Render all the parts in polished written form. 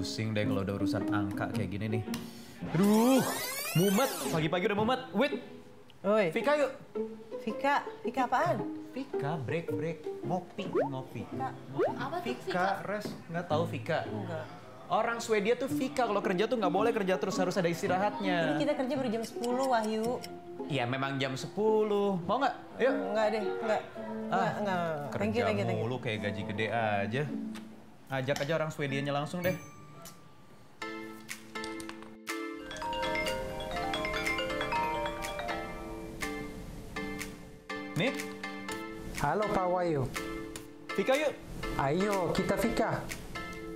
Pusing deh kalau udah urusan angka kayak gini nih. Aduh, mumet. Pagi-pagi udah mumet. Wait, Oi, Vika yuk. Vika apaan? Vika, break. Ngopi. Apa tuh Vika, rest. Nggak tahu Vika? Enggak. Orang Swedia tuh Vika, kalau kerja tuh nggak boleh kerja terus, harus ada Ini istirahatnya. kita kerja baru jam 10, Wahyu. Iya, memang jam 10. Mau nggak? Yuk. Enggak deh, enggak. Thank you. Kerja mulu kayak gaji gede aja. Ajak aja orang Swedianya langsung deh. Nih, Halo Pak Wahyu. Vika yuk. Ayo kita Vika.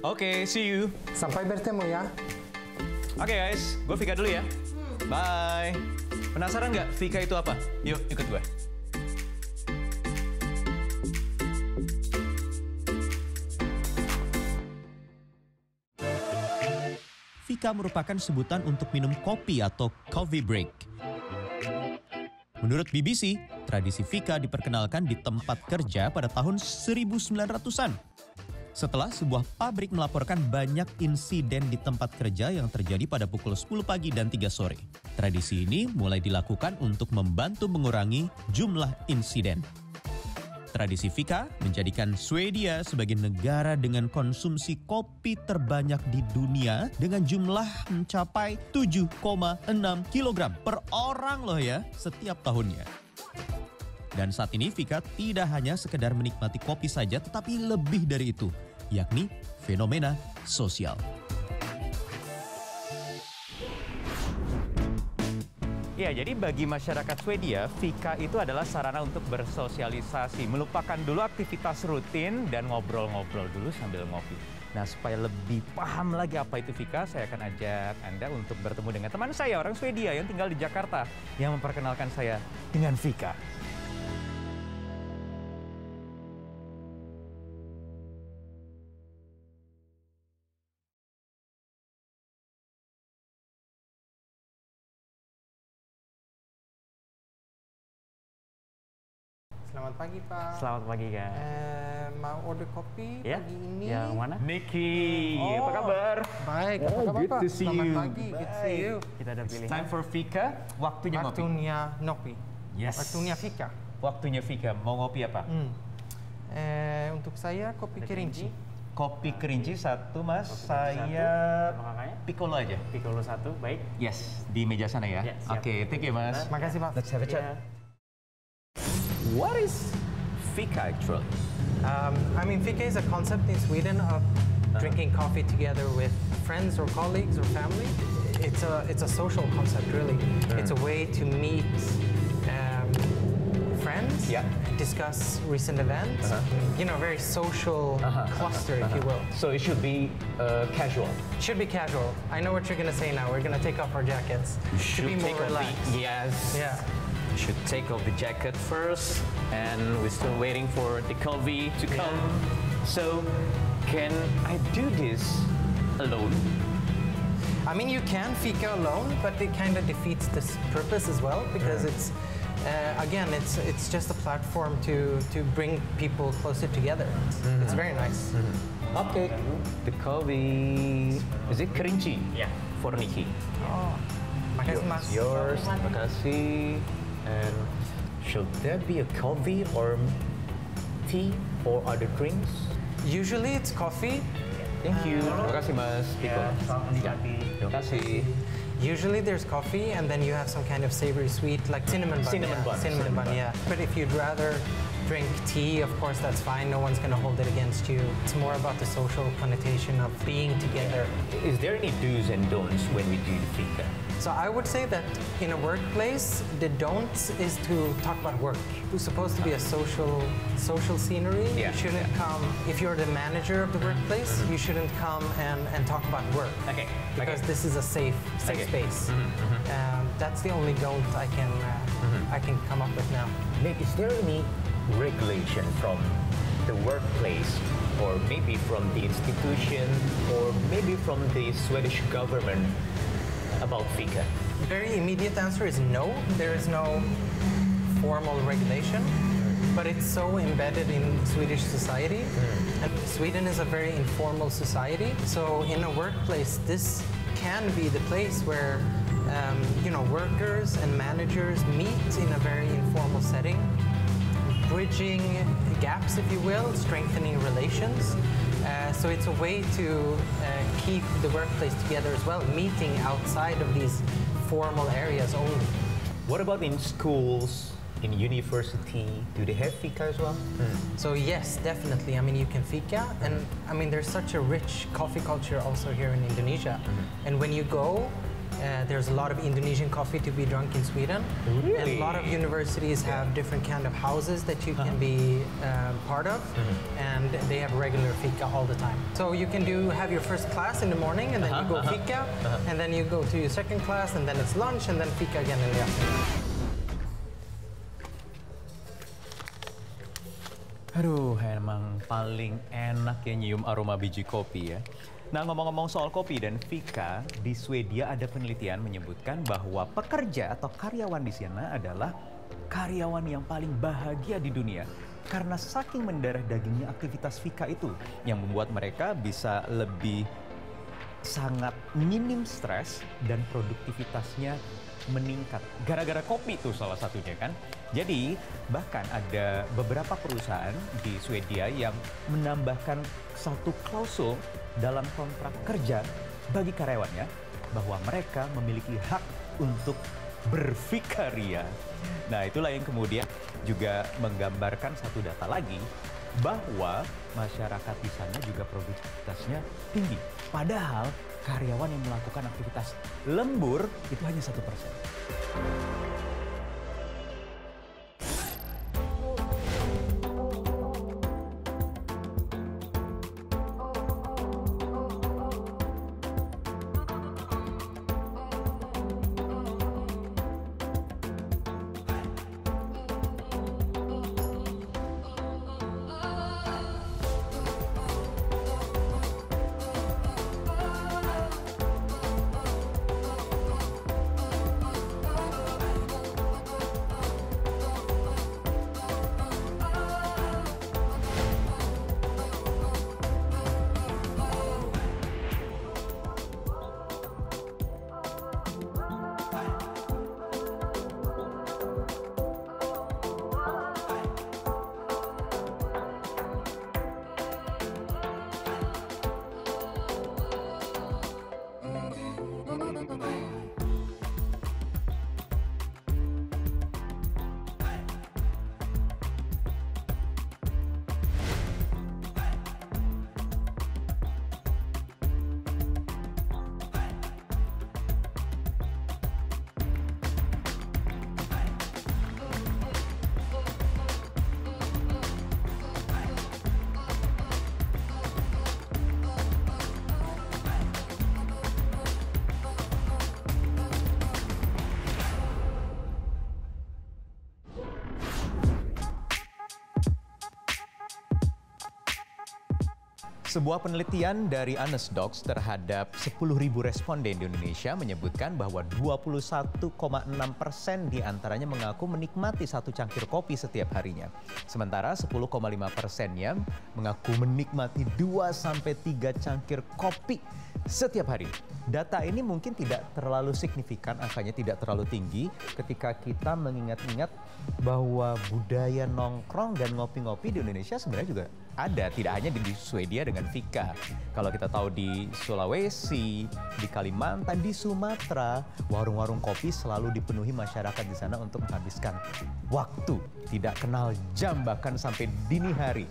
Oke, see you. Sampai bertemu ya. Oke guys, gue Vika dulu ya. Bye. Penasaran nggak Vika itu apa? Yuk, ikut gue. Vika merupakan sebutan untuk minum kopi atau coffee break. Menurut BBC, tradisi Vika diperkenalkan di tempat kerja pada tahun 1900-an. Setelah sebuah pabrik melaporkan banyak insiden di tempat kerja yang terjadi pada pukul 10 pagi dan 3 sore. Tradisi ini mulai dilakukan untuk membantu mengurangi jumlah insiden. Tradisi Vika menjadikan Swedia sebagai negara dengan konsumsi kopi terbanyak di dunia dengan jumlah mencapai 7,6 kg per orang loh ya setiap tahunnya. Dan saat ini Vika tidak hanya sekedar menikmati kopi saja tetapi lebih dari itu, yakni fenomena sosial. Ya, jadi bagi masyarakat Swedia, Vika itu adalah sarana untuk bersosialisasi, melupakan dulu aktivitas rutin dan ngobrol-ngobrol dulu sambil ngopi. Nah, supaya lebih paham lagi apa itu Vika, saya akan ajak Anda untuk bertemu dengan teman saya, orang Swedia yang tinggal di Jakarta, yang memperkenalkan saya dengan Vika. Selamat pagi Pak. Selamat pagi, Kak. Mau order kopi Ya, pagi ini? yang mana? Niki, apa kabar? Baik, apa kabar good Pak? to see Selamat you. pagi, good to see you. Kita ada pilihan. Time for Vika, waktunya ngopi. Waktunya ngopi. Yes. Waktunya Vika. Waktunya Vika, mau ngopi apa? Untuk saya kopi kerinci. Kopi kerinci satu mas, Kopi saya satu, sama kakaknya? piccolo aja. Piccolo 1, baik. Yes, di meja sana ya. Ya, siap. Oke, thank you mas. Makasih Pak. Let's have a chat. Ya. What is Fika actually? Fika is a concept in Sweden of drinking coffee together with friends or colleagues or family. It's a social concept, really. It's a way to meet friends, Yeah. discuss recent events. Very social cluster, if you will. So it should be casual. Should be casual. I know what you're gonna say now. We're gonna take off our jackets to be more relaxed. Yes. Yeah. Should take off the jacket first, and we're still waiting for the coffee to come. So, can I do this alone? You can Fika alone, but it kind of defeats this purpose as well because it's just a platform to bring people closer together. It's very nice. Okay. The coffee is it kerinci? Ya. For Niki. Oh, makasih Mas. Yours. Makasih. And should there be a coffee or tea or other drinks? Usually it's coffee. Thank you. Terima kasih Mas. Pico. Selamat menikmati. Terima kasih. Usually there's coffee and then you have some kind of savory sweet like cinnamon bun. Cinnamon bun. Cinnamon bun, yeah. But if you'd rather drink tea, of course that's fine. No one's gonna hold it against you. It's more about the social connotation of being together. Is there any do's and don'ts when we do the fika? So I would say that in a workplace, the don'ts is to talk about work. It's supposed to be a social scenery. Yeah, You shouldn't come, if you're the manager of the workplace, you shouldn't come and talk about work. Okay. Because this is a safe Okay. space. That's the only don't I can come up with now. Nick, is there any regulation from the workplace or maybe from the institution or maybe from the Swedish government about fika? Very immediate answer is no. There is no formal regulation, but it's so embedded in Swedish society. And Sweden is a very informal society, so in a workplace, this can be the place where workers and managers meet in a very informal setting, bridging gaps, if you will, strengthening relations. So it's a way to keep the workplace together as well, meeting outside of these formal areas only. What about in schools, in university? Do they have fika as well? So yes, definitely. I mean, you can fika, and I mean, there's such a rich coffee culture also here in Indonesia. And when you go, there's a lot of Indonesian coffee to be drunk in Sweden. Really? And a lot of universities have different kind of houses that you can be part of, and they have regular fika all the time. So you can have your first class in the morning, and then you go fika, and then you go to your second class, and then it's lunch, and then fika again in the afternoon. Aduh, emang paling enak ya nyium aroma biji kopi ya. Nah, ngomong-ngomong soal kopi dan fika, di Swedia ada penelitian menyebutkan bahwa pekerja atau karyawan di sana adalah karyawan yang paling bahagia di dunia. Karena saking mendarah dagingnya aktivitas fika itu yang membuat mereka bisa lebih sangat minim stres dan produktivitasnya meningkat. Gara-gara kopi itu salah satunya kan. Jadi bahkan ada beberapa perusahaan di Swedia yang menambahkan satu klausul dalam kontrak kerja bagi karyawannya bahwa mereka memiliki hak untuk berfikaria. Nah, itulah yang kemudian juga menggambarkan satu data lagi bahwa masyarakat di sana juga produktivitasnya tinggi. Padahal karyawan yang melakukan aktivitas lembur itu hanya 1%. Sebuah penelitian dari Anesdocs terhadap 10.000 responden di Indonesia menyebutkan bahwa 21,6% di antaranya mengaku menikmati satu cangkir kopi setiap harinya. Sementara 10,5%-nya mengaku menikmati 2-3 cangkir kopi setiap hari. Data ini mungkin tidak terlalu signifikan, angkanya tidak terlalu tinggi ketika kita mengingat-ingat bahwa budaya nongkrong dan ngopi-ngopi di Indonesia sebenarnya juga ada, tidak hanya di Swedia dengan fika. Kalau kita tahu di Sulawesi, di Kalimantan, di Sumatera, warung-warung kopi selalu dipenuhi masyarakat di sana untuk menghabiskan waktu, tidak kenal jam bahkan sampai dini hari.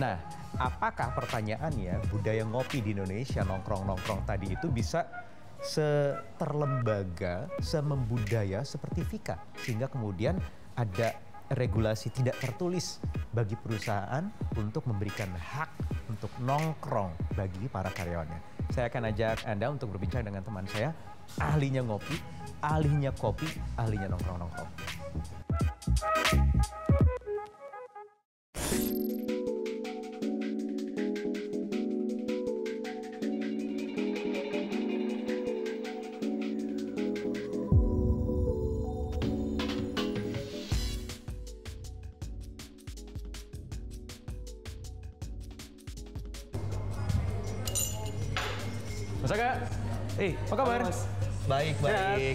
Nah, apakah pertanyaannya budaya ngopi di Indonesia, nongkrong-nongkrong tadi itu bisa seterlembaga, semembudaya seperti fika, sehingga kemudian ada regulasi tidak tertulis bagi perusahaan untuk memberikan hak untuk nongkrong bagi para karyawannya. Saya akan ajak Anda untuk berbincang dengan teman saya, ahlinya ngopi, ahlinya kopi, ahlinya nongkrong-nongkrong. Mas Aga, apa kabar? Baik,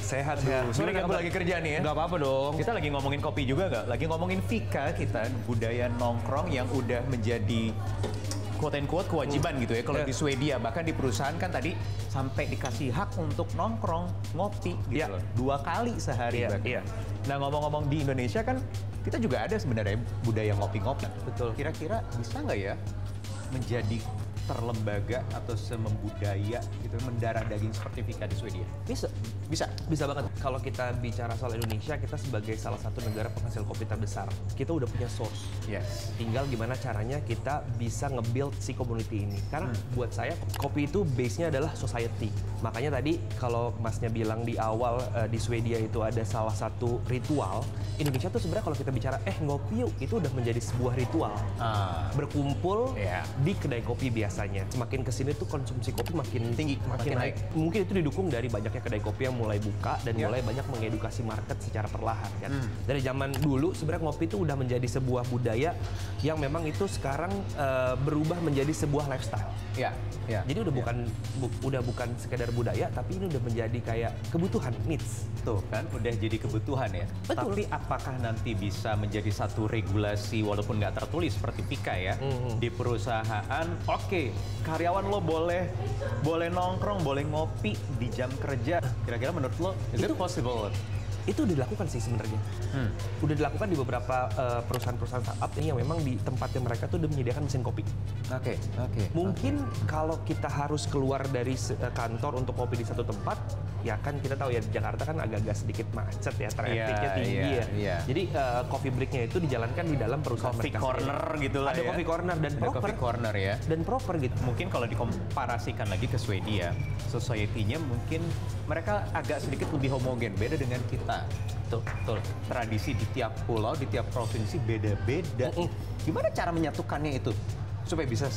sehat. Sorry ganggu lagi kerja nih ya. Nggak apa-apa dong. Kita lagi ngomongin kopi juga nggak? Lagi ngomongin Fika kita, budaya nongkrong yang udah menjadi quote-unquote kewajiban gitu ya. Kalau di Swedia, bahkan di perusahaan kan tadi sampai dikasih hak untuk nongkrong, ngopi gitu loh. 2 kali sehari bahkan. Nah ngomong-ngomong di Indonesia kan, kita juga ada sebenarnya budaya ngopi-ngopi. Betul. Kira-kira bisa nggak ya menjadi terlembaga atau semembudaya gitu, mendarah daging seperti Fika di Swedia? Bisa banget. Kalau kita bicara soal Indonesia, kita sebagai salah satu negara penghasil kopi terbesar, kita udah punya source. Yes. Tinggal gimana caranya kita bisa nge-build si community ini. Karena buat saya, kopi itu base-nya adalah society. Makanya tadi kalau Masnya bilang di awal di Swedia itu ada salah satu ritual, Indonesia tuh sebenarnya kalau kita bicara ngopi yuk, itu udah menjadi sebuah ritual. Berkumpul di kedai kopi biasanya. Semakin kesini tuh konsumsi kopi makin tinggi, makin naik. Mungkin itu didukung dari banyaknya kedai kopi yang mulai buka dan mulai banyak mengedukasi market secara perlahan kan. Dari zaman dulu sebenarnya ngopi itu udah menjadi sebuah budaya yang memang itu sekarang berubah menjadi sebuah lifestyle. Jadi udah bukan sekedar budaya, tapi ini udah menjadi kayak kebutuhan, needs. Tuh kan, udah jadi kebutuhan ya. Betul. Tapi apakah nanti bisa menjadi satu regulasi walaupun nggak tertulis seperti Fika ya? Di perusahaan, oke, karyawan lo boleh nongkrong, boleh ngopi di jam kerja. Kira-kira menurut lo, is it possible? Itu udah dilakukan sih sebenarnya. Udah dilakukan di beberapa perusahaan-perusahaan startup yang memang di tempatnya mereka tuh udah menyediakan mesin kopi. Oke. Mungkin kalau kita harus keluar dari kantor untuk kopi di satu tempat, ya kan kita tahu ya di Jakarta kan agak-agak sedikit macet ya, trafficnya tinggi ya. Jadi coffee breaknya itu dijalankan di dalam perusahaan Coffee mereka corner gitu lah ada ya. coffee corner dan Ada proper. coffee corner ya. Dan proper gitu. Mungkin kalau dikomparasikan lagi ke Swedia, society-nya mungkin mereka agak sedikit lebih homogen, beda dengan kita. Betul. Tradisi di tiap pulau, di tiap provinsi beda-beda. Gimana cara menyatukannya itu? Supaya bisa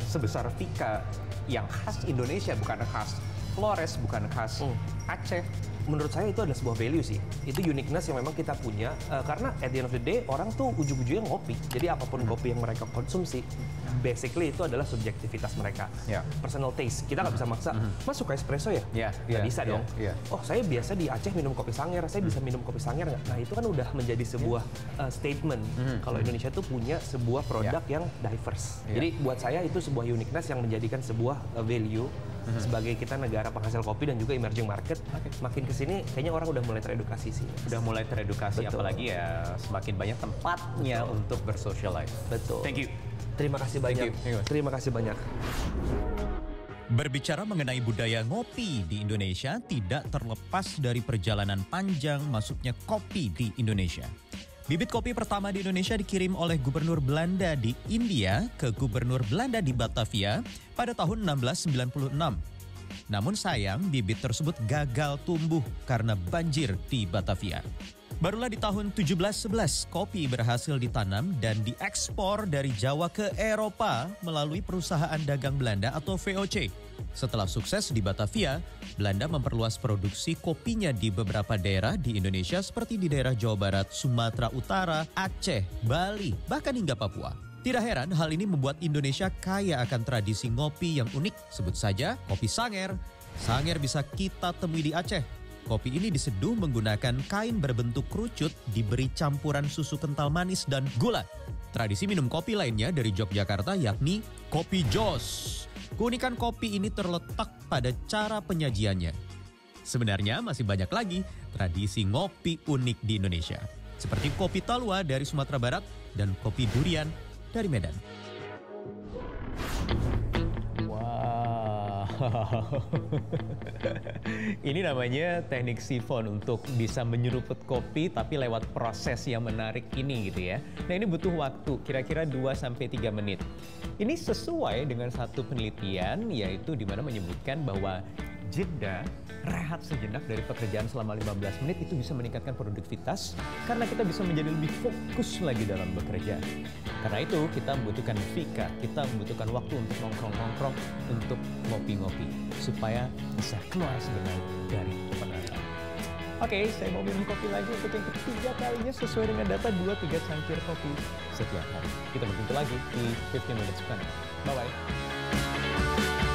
sebesar Fika yang khas Indonesia, bukan khas Flores, bukan khas Aceh. Menurut saya itu adalah sebuah value sih. Itu uniqueness yang memang kita punya. Karena at the end of the day, orang tuh ujung-ujungnya ngopi. Jadi apapun kopi yang mereka konsumsi, basically itu adalah subjektivitas mereka. Personal taste. Kita nggak bisa maksa, Mas suka espresso ya? Nggak bisa dong. Oh, saya biasa di Aceh minum kopi Sangir, saya bisa minum kopi Sangir nggak? Nah, itu kan udah menjadi sebuah statement. Kalau Indonesia tuh punya sebuah produk yang diverse. Jadi buat saya itu sebuah uniqueness yang menjadikan sebuah value sebagai kita negara penghasil kopi dan juga emerging market. Makin kesini kayaknya orang udah mulai teredukasi sih. Udah mulai teredukasi, apalagi ya semakin banyak tempatnya untuk bersocialize. Betul. Thank you. Terima kasih banyak. Terima kasih banyak. Berbicara mengenai budaya ngopi di Indonesia tidak terlepas dari perjalanan panjang masuknya kopi di Indonesia. Bibit kopi pertama di Indonesia dikirim oleh Gubernur Belanda di India ke Gubernur Belanda di Batavia pada tahun 1696. Namun sayang, bibit tersebut gagal tumbuh karena banjir di Batavia. Barulah di tahun 1711, kopi berhasil ditanam dan diekspor dari Jawa ke Eropa melalui perusahaan dagang Belanda atau VOC. Setelah sukses di Batavia, Belanda memperluas produksi kopinya di beberapa daerah di Indonesia seperti di daerah Jawa Barat, Sumatera Utara, Aceh, Bali, bahkan hingga Papua. Tidak heran hal ini membuat Indonesia kaya akan tradisi ngopi yang unik. Sebut saja kopi Sangir. Sangir bisa kita temui di Aceh. Kopi ini diseduh menggunakan kain berbentuk kerucut diberi campuran susu kental manis dan gula. Tradisi minum kopi lainnya dari Yogyakarta yakni kopi jos. Keunikan kopi ini terletak pada cara penyajiannya. Sebenarnya masih banyak lagi tradisi ngopi unik di Indonesia. Seperti kopi talua dari Sumatera Barat dan kopi durian dari Medan. Ini namanya teknik sifon untuk bisa menyeruput kopi tapi lewat proses yang menarik ini gitu ya. Nah ini butuh waktu kira-kira 2-3 menit. Ini sesuai dengan satu penelitian yaitu di mana menyebutkan bahwa jeda rehat sejenak dari pekerjaan selama 15 menit itu bisa meningkatkan produktivitas karena kita bisa menjadi lebih fokus lagi dalam bekerja. Karena itu kita membutuhkan Fika, kita membutuhkan waktu untuk nongkrong-nongkrong, untuk ngopi-ngopi supaya bisa keluar sebenarnya dari penonton. Oke, saya mau minum kopi lagi untuk yang ketiga kalinya sesuai dengan data 2-3 cangkir kopi setiap hari. Kita berjumpa lagi di 15 Minutes Planet. Bye-bye.